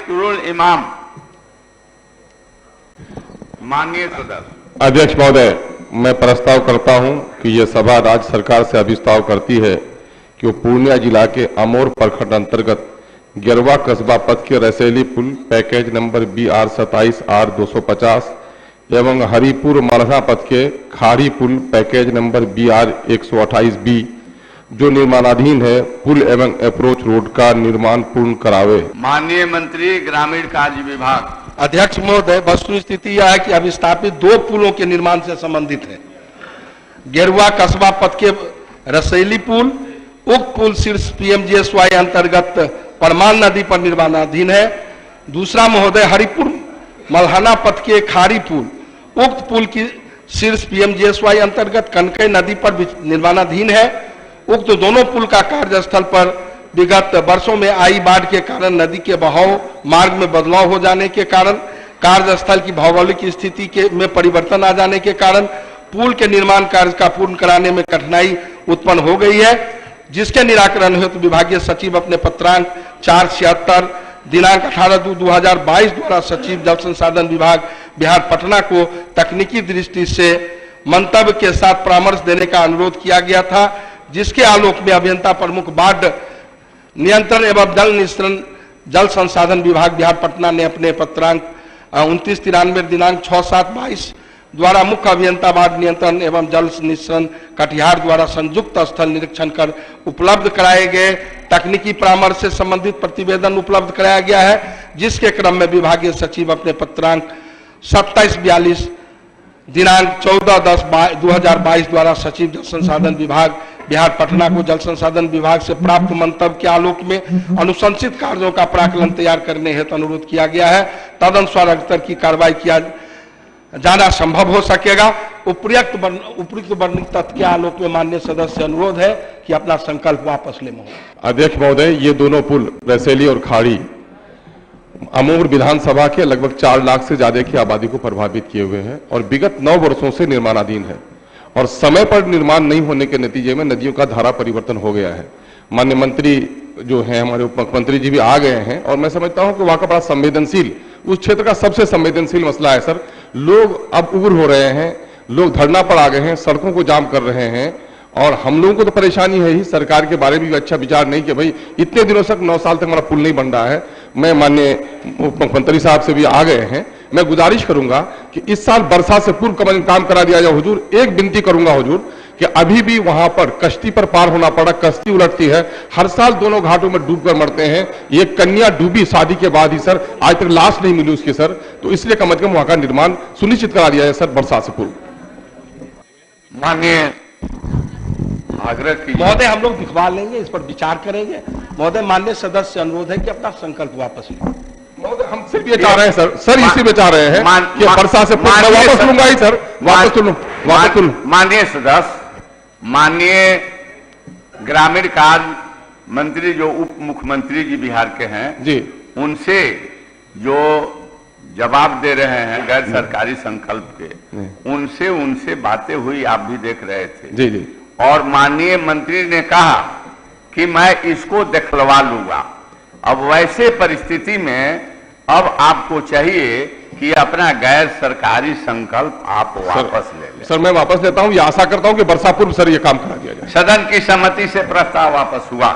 तुरुल इमाम। माननीय सदस्य। अध्यक्ष महोदय, मैं प्रस्ताव करता हूं कि यह सभा राज्य सरकार से अभिस्ताव करती है कि वो पूर्णिया जिला के अमोर प्रखंड अंतर्गत गिरवा कस्बा पथ के रसैली पुल पैकेज नंबर BR 27 R 250 एवं हरिपुर मलहा पथ के खाड़ी पुल पैकेज नंबर BR 128 B जो निर्माणाधीन है पुल एवं अप्रोच रोड का निर्माण पूर्ण करावे। माननीय मंत्री ग्रामीण कार्य विभाग। अध्यक्ष महोदय, वस्तु स्थिति यह है कि अभी स्थापित 2 पुलों के निर्माण से संबंधित है। गेरुआ कस्बा पथ के रसैली पुल, उक्त पुल शीर्ष PMGSY अंतर्गत परमान नदी पर निर्माणाधीन है। दूसरा महोदय, हरिपुर मल्हाना पथ के खाड़ी पुल, उक्त पुल की शीर्ष PMGSY अंतर्गत कनकई नदी पर निर्माणाधीन है। उक्त दोनों पुल का कार्यस्थल पर विगत वर्षों में आई बाढ़ के कारण नदी के बहाव मार्ग में बदलाव हो जाने के कारण कार्यस्थल की भौगोलिक स्थिति में परिवर्तन आ जाने के कारण पुल के निर्माण कार्य का पूर्ण कराने में कठिनाई उत्पन्न हो गई है, जिसके निराकरण हेतु विभागीय सचिव अपने पत्रांक 476 दिनांक 18/2/2022 द्वारा सचिव जल संसाधन विभाग बिहार पटना को तकनीकी दृष्टि से मंतव्य के साथ परामर्श देने का अनुरोध किया गया था, जिसके आलोक में अभियंता प्रमुख बाढ़ नियंत्रण एवं जल निस्सरण जल संसाधन विभाग बिहार पटना ने अपने पत्रांक 2993 दिनांक 6/7/22 द्वारा मुख्य अभियंता बाढ़ नियंत्रण एवं जल निस्सरण कटिहार द्वारा संयुक्त स्थल निरीक्षण कर उपलब्ध कराए गए तकनीकी परामर्श से संबंधित प्रतिवेदन उपलब्ध कराया गया है, जिसके क्रम में विभागीय सचिव अपने पत्रांक 2742 दिनांक 14/10/2022 द्वारा सचिव जल संसाधन विभाग बिहार पटना को जल संसाधन विभाग से प्राप्त मंतव्य के आलोक में अनुशंसित कार्यों का प्राक्कलन तैयार करने हेतु अनुरोध किया गया है। तदनुसार अग्रतर की कार्रवाई किया जाना संभव हो सकेगा। उपयुक्त वर्णित तथ्य के आलोक में माननीय सदस्य अनुरोध है कि अपना संकल्प वापस ले। अध्यक्ष महोदय, ये दोनों पुल रसैली और खाड़ी अमोर विधानसभा के लगभग 4 लाख से ज्यादा की आबादी को प्रभावित किए हुए हैं और विगत 9 वर्षों से निर्माणाधीन है और समय पर निर्माण नहीं होने के नतीजे में नदियों का धारा परिवर्तन हो गया है। माननीय मंत्री जो हैं, हमारे उप मुख्यमंत्री जी भी आ गए हैं और मैं समझता हूं कि वहां का बड़ा संवेदनशील, उस क्षेत्र का सबसे संवेदनशील मसला है सर। लोग अब उग्र हो रहे हैं, लोग धरना पर आ गए हैं, सड़कों को जाम कर रहे हैं और हम लोगों को तो परेशानी है ही, सरकार के बारे में भी अच्छा विचार नहीं कि भाई इतने दिनों तक 9 साल तक हमारा पुल नहीं बन रहा है। मैं माननीय उप मुख्यमंत्री साहब से भी आ गए हैं, मैं गुजारिश करूंगा कि इस साल वर्षा से पूर्व काम करा दिया जाए। हुजूर, एक विनती करूंगा हुजूर कि अभी भी वहां पर कश्ती पर पार होना पड़ा, कश्ती उलटती है, हर साल दोनों घाटों में डूबकर मरते हैं। ये कन्या डूबी शादी के बाद ही सर, आज तक लाश नहीं मिली उसकी सर, तो इसलिए कम से कम वहां का निर्माण सुनिश्चित करा दिया जाए सर वर्षा से पूर्व। माननीय आग्रह की महोदय, हम लोग दिखवा लेंगे, इस पर विचार करेंगे। महोदय, माननीय सदस्य अनुरोध है कि अपना संकल्प वापस लें। महोदय, हम सिर्फ ये चाह रहे हैं सर इसी में चाह रहे हैं कि वर्षा से पूर्व वापस लूंगा ही सर, वापस लूं। माननीय सदस्य, माननीय ग्रामीण कार्य मंत्री जो उप मुख्यमंत्री जी बिहार के हैं जी, उनसे जो जवाब दे रहे हैं गैर सरकारी संकल्प के, उनसे बातें हुई, आप भी देख रहे थे जी जी, और माननीय मंत्री ने कहा कि मैं इसको दिखलवा लूंगा। अब वैसे परिस्थिति में अब आपको चाहिए कि अपना गैर सरकारी संकल्प आप वापस ले लें। सर मैं वापस लेता हूं, ये आशा करता हूं कि वर्षा पूर्व सर ये काम करा दिया जाए। सदन की सहमति से प्रस्ताव वापस हुआ।